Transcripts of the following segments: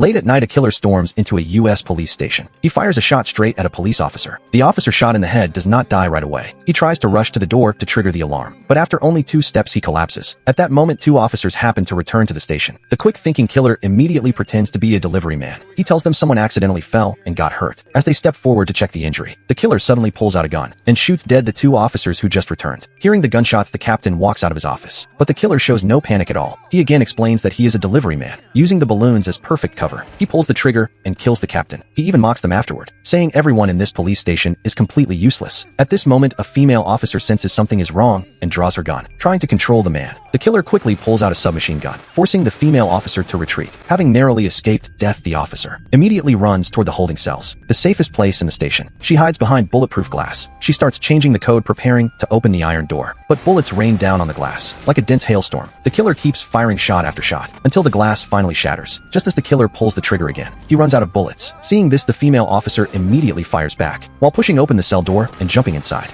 Late at night, a killer storms into a U.S. police station. He fires a shot straight at a police officer. The officer shot in the head does not die right away. He tries to rush to the door to trigger the alarm, but after only 2 steps he collapses. At that moment, 2 officers happen to return to the station. The quick-thinking killer immediately pretends to be a delivery man. He tells them someone accidentally fell and got hurt. As they step forward to check the injury, the killer suddenly pulls out a gun and shoots dead the 2 officers who just returned. Hearing the gunshots, the captain walks out of his office, but the killer shows no panic at all. He again explains that he is a delivery man, using the balloons as perfect cover. He pulls the trigger and kills the captain. He even mocks them afterward, saying everyone in this police station is completely useless. At this moment, a female officer senses something is wrong and draws her gun, trying to control the man. The killer quickly pulls out a submachine gun, forcing the female officer to retreat. Having narrowly escaped death, the officer immediately runs toward the holding cells, the safest place in the station. She hides behind bulletproof glass. She starts changing the code, preparing to open the iron door, but bullets rain down on the glass like a dense hailstorm. The killer keeps firing shot after shot until the glass finally shatters. Just as the killer pulls the trigger again, he runs out of bullets. Seeing this, the female officer immediately fires back while pushing open the cell door and jumping inside.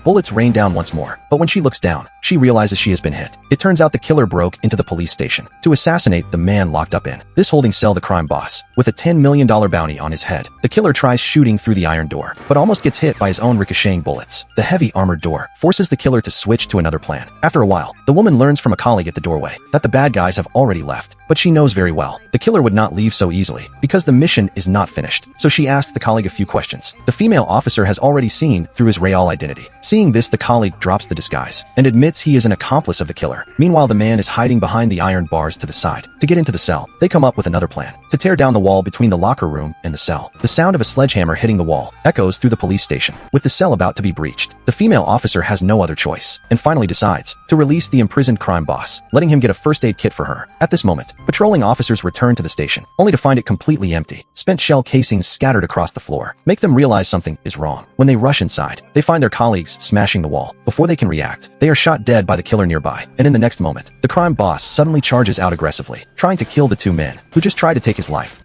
Bullets rain down once more, but when she looks down, she realizes she has been hit. It turns out the killer broke into the police station to assassinate the man locked up in this holding cell, the crime boss, with a $10 million bounty on his head. The killer tries shooting through the iron door, but almost gets hit by his own ricocheting bullets. The heavy armored door forces the killer to switch to another plan. After a while, the woman learns from a colleague at the doorway that the bad guys have already left, but she knows very well the killer would not leave so easily because the mission is not finished. So she asks the colleague a few questions. The female officer has already seen through his real identity. Seeing this, the colleague drops the disguise and admits he is an accomplice of the killer. Meanwhile, the man is hiding behind the iron bars to the side. To get into the cell, they come up with another plan to tear down the wall between the locker room and the cell. The sound of a sledgehammer hitting the wall echoes through the police station. With the cell about to be breached, the female officer has no other choice and finally decides to release the imprisoned crime boss, letting him get a first aid kit for her. At this moment, patrolling officers return to the station, only to find it completely empty. Spent shell casings scattered across the floor make them realize something is wrong. When they rush inside, they find their colleagues smashing the wall. Before they can react, they are shot dead by the killer nearby, and in the next moment, the crime boss suddenly charges out aggressively, trying to kill the 2 men who just tried to take his life.